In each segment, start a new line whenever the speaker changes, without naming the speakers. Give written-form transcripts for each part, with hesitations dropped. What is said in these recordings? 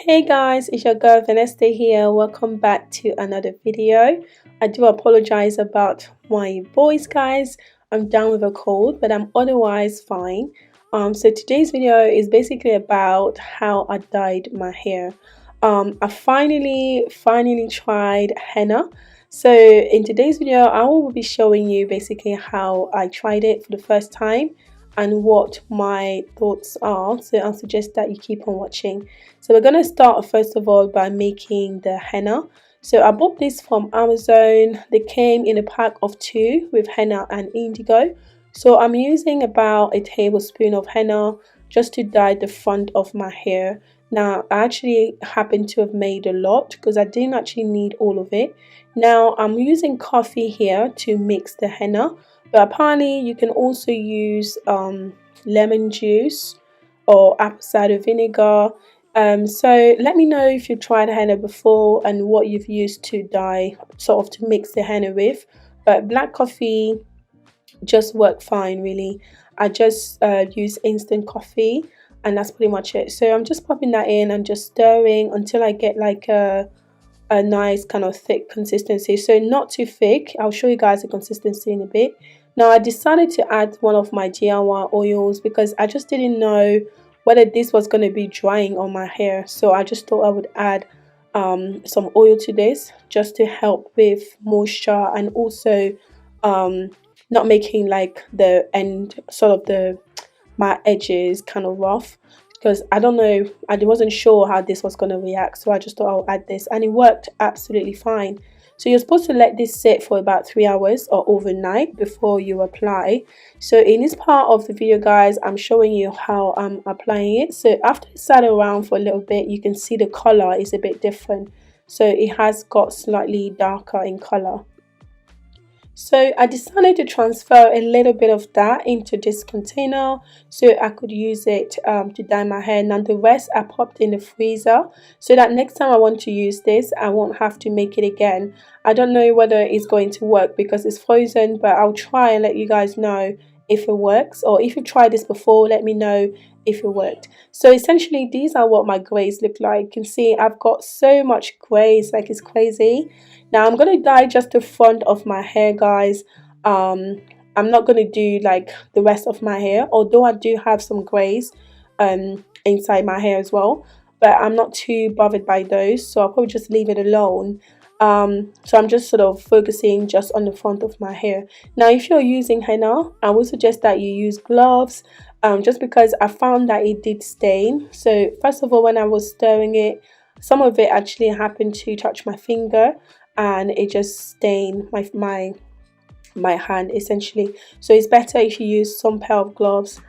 Hey guys, it's your girl Vanessa here. Welcome back to another video. I do apologize about my voice, guys. I'm down with a cold, but I'm otherwise fine. So today's video is basically about how I dyed my hair. I finally tried henna. So in today's video, I will be showing you basically how I tried it for the first time and what my thoughts are. So I'll suggest that you keep on watching. So we're going to start first of all by making the henna. So I bought this from Amazon. They came in a pack of 2 with henna and indigo. So I'm using about a tablespoon of henna just to dye the front of my hair. Now I actually happen to have made a lot because I didn't actually need all of it. Now I'm using coffee here to mix the henna, but apparently you can also use lemon juice or apple cider vinegar. So let me know if you've tried henna before and what you've used to dye, sort of to mix the henna with. But black coffee just worked fine, really. I just use instant coffee, and that's pretty much it. So I'm just popping that in and just stirring until I get like a nice kind of thick consistency. So not too thick. I'll show you guys the consistency in a bit. Now I decided to add one of my DIY oils because I just didn't know whether this was going to be drying on my hair. So I just thought I would add some oil to this just to help with moisture and also not making like the end, sort of my edges kind of rough, because I don't know, I wasn't sure how this was going to react. So I just thought I'll add this and it worked absolutely fine. So you're supposed to let this sit for about 3 hours or overnight before you apply. So in this part of the video, guys, I'm showing you how I'm applying it. So after it sat around for a little bit, you can see the color is a bit different. So it has got slightly darker in color. So I decided to transfer a little bit of that into this container so I could use it to dye my hair. Now the rest I popped in the freezer so that next time I want to use this, I won't have to make it again. I don't know whether it's going to work because it's frozen, but I'll try and let you guys know if it works, or if you tried this before, let me know if it worked. So essentially these are what my grays look like. You can see I've got so much grays, like it's crazy. Now I'm going to dye just the front of my hair, guys. I'm not going to do like the rest of my hair, although I do have some grays inside my hair as well, but I'm not too bothered by those, so I'll probably just leave it alone. So I'm just sort of focusing just on the front of my hair. Now if you're using henna, I would suggest that you use gloves, just because I found that it did stain. So first of all, when I was stirring it, some of it actually happened to touch my finger and it just stained my hand essentially. So it's better if you use some pair of gloves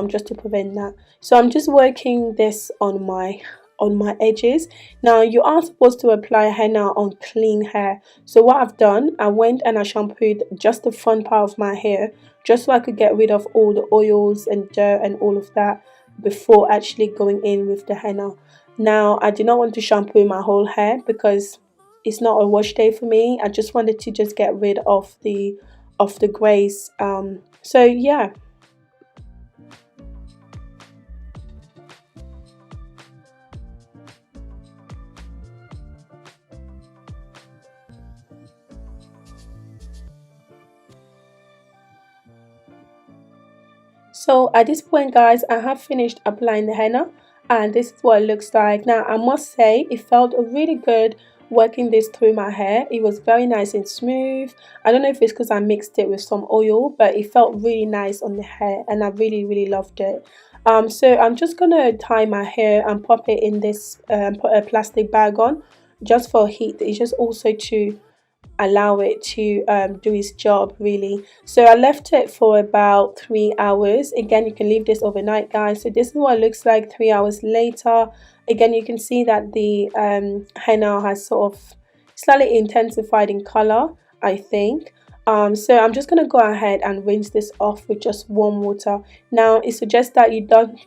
just to prevent that. So I'm just working this on my edges. Now you are supposed to apply henna on clean hair. So what I've done, I went and I shampooed just the front part of my hair just so I could get rid of all the oils and dirt and all of that before actually going in with the henna. Now I did not want to shampoo my whole hair because it's not a wash day for me. I just wanted to just get rid of the grays. So yeah. So at this point, guys, I have finished applying the henna and this is what it looks like. Now I must say it felt really good working this through my hair. It was very nice and smooth. I don't know if it's because I mixed it with some oil, but it felt really nice on the hair and I really loved it. So I'm just gonna tie my hair and pop it in this put a plastic bag on just for heat. It's just also to allow it to do its job, really. So I left it for about 3 hours. Again, you can leave this overnight, guys. So this is what it looks like 3 hours later. Again, you can see that the henna has sort of slightly intensified in color, I think. So I'm just gonna go ahead and rinse this off with just warm water. Now it suggests that you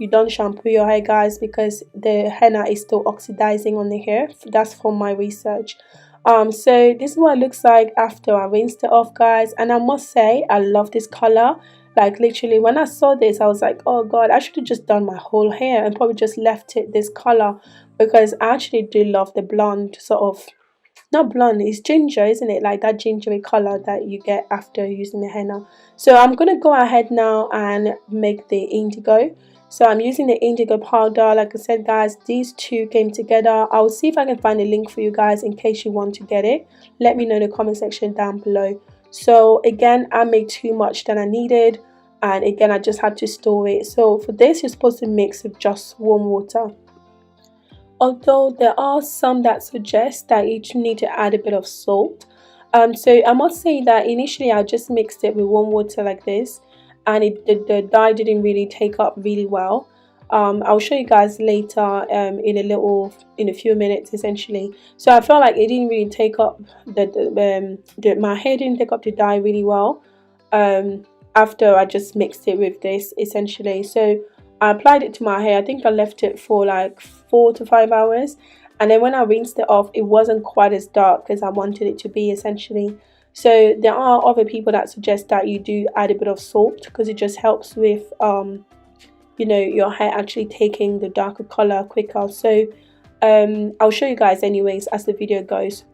don't shampoo your hair, guys, because the henna is still oxidizing on the hair. That's from my research. So this is what it looks like after I rinsed it off, guys, and I must say I love this color. Like literally when I saw this, I was like, oh god, I should have just done my whole hair and probably just left it this color. because I actually do love the blonde sort of, not blonde, it's ginger, isn't it? Like that gingery color that you get after using the henna. So I'm gonna go ahead now and make the indigo. So I'm using the indigo powder. Like I said, guys, these two came together. I'll see if I can find a link for you guys in case you want to get it. Let me know in the comment section down below. So again, I made too much than I needed, and again I just had to store it. So for this, you're supposed to mix with just warm water. Although there are some that suggest that you need to add a bit of salt. So I must say that initially I just mixed it with warm water like this, and the dye didn't really take up really well. I'll show you guys later in a few minutes essentially. So I felt like it didn't really take up my hair didn't take up the dye really well after I just mixed it with this essentially. So I applied it to my hair. I think I left it for like 4 to 5 hours, and then when I rinsed it off, it wasn't quite as dark as I wanted it to be essentially. So there are other people that suggest that you do add a bit of salt because it just helps with you know, your hair actually taking the darker color quicker. So I'll show you guys anyways as the video goes.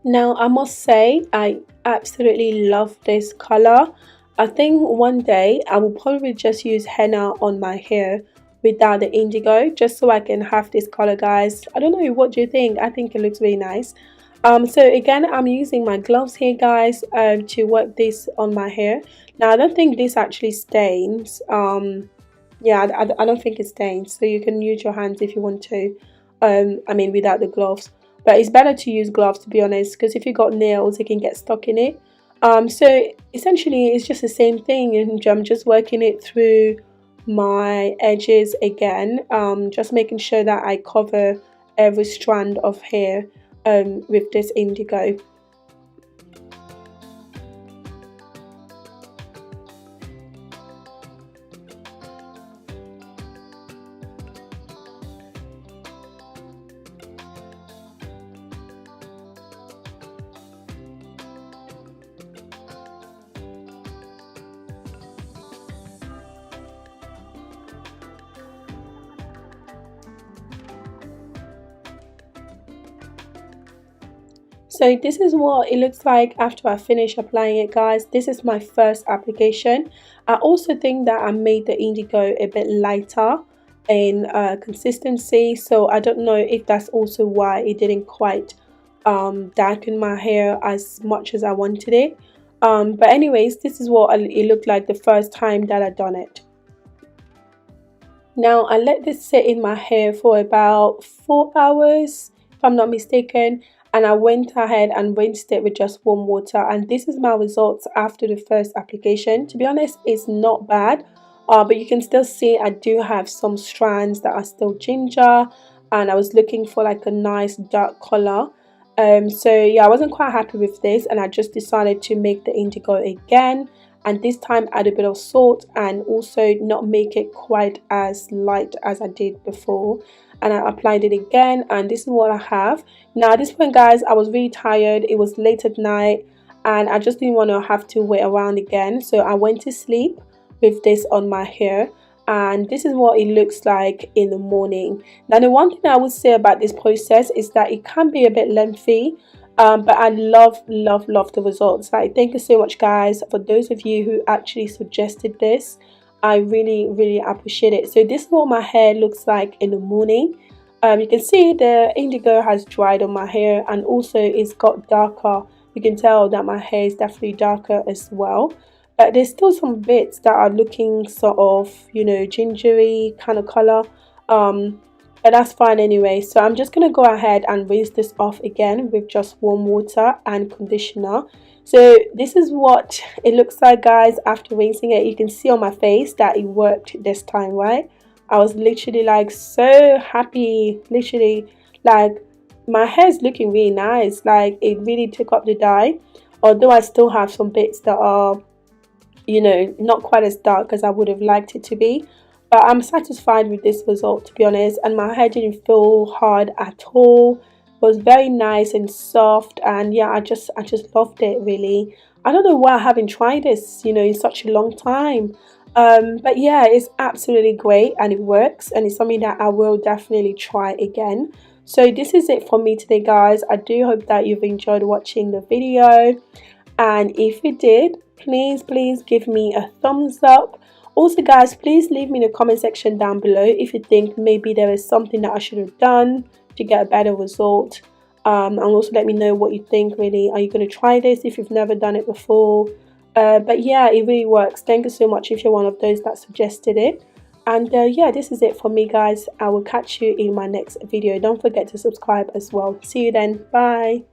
Now I must say I absolutely love this color. I think one day I will probably just use henna on my hair without the indigo, just so I can have this color, guys. I don't know, what do you think? I think it looks really nice. So again, I'm using my gloves here, guys, to work this on my hair. Now I don't think this actually stains. Yeah, I don't think it stains, so you can use your hands if you want to. I mean, without the gloves, but it's better to use gloves, to be honest, because if you got nails, it can get stuck in it. So essentially it's just the same thing, and I'm just working it through my edges again, just making sure that I cover every strand of hair with this indigo. So this is what it looks like after I finish applying it, guys. This is my first application. I also think that I made the indigo a bit lighter in consistency, so I don't know if that's also why it didn't quite darken my hair as much as I wanted it. But anyways, this is what it looked like the first time that I done it. Now I let this sit in my hair for about 4 hours if I'm not mistaken, and I went ahead and rinsed it with just warm water, and this is my results after the first application. To be honest, it's not bad, but you can still see I do have some strands that are still ginger, and I was looking for like a nice dark color. So yeah, I wasn't quite happy with this, and I just decided to make the indigo again, and this time add a bit of salt and also not make it quite as light as I did before. And I applied it again, and this is what I have. Now at this point, guys, I was really tired. It was late at night and I just didn't want to have to wait around again, so I went to sleep with this on my hair, and this is what it looks like in the morning. Now the one thing I would say about this process is that it can be a bit lengthy, but I love the results. Like, thank you so much, guys, for those of you who actually suggested this. I really appreciate it. So this is what my hair looks like in the morning. You can see the indigo has dried on my hair, and also it's got darker. You can tell that my hair is definitely darker as well, but there's still some bits that are looking sort of, you know, gingery kind of color, but that's fine anyway. So I'm just gonna go ahead and rinse this off again with just warm water and conditioner. So this is what it looks like, guys, after rinsing it. You can see on my face that it worked this time, right? I was literally like so happy, literally, like my hair is looking really nice. Like, it really took up the dye, although I still have some bits that are, you know, not quite as dark as I would have liked it to be, but I'm satisfied with this result, to be honest. And my hair didn't feel hard at all. It was very nice and soft, and yeah, I just loved it, really. I don't know why I haven't tried this, you know, in such a long time. But yeah, it's absolutely great and it works, and it's something that I will definitely try again. So this is it for me today, guys. I do hope that you've enjoyed watching the video, and if you did, please give me a thumbs up. Also guys, please leave me in the comment section down below if you think maybe there is something that I should have done to get a better result. And also let me know what you think. Really, are you going to try this if you've never done it before? But yeah, it really works. Thank you so much if you're one of those that suggested it. And yeah, this is it for me, guys. I will catch you in my next video. Don't forget to subscribe as well. See you then. Bye.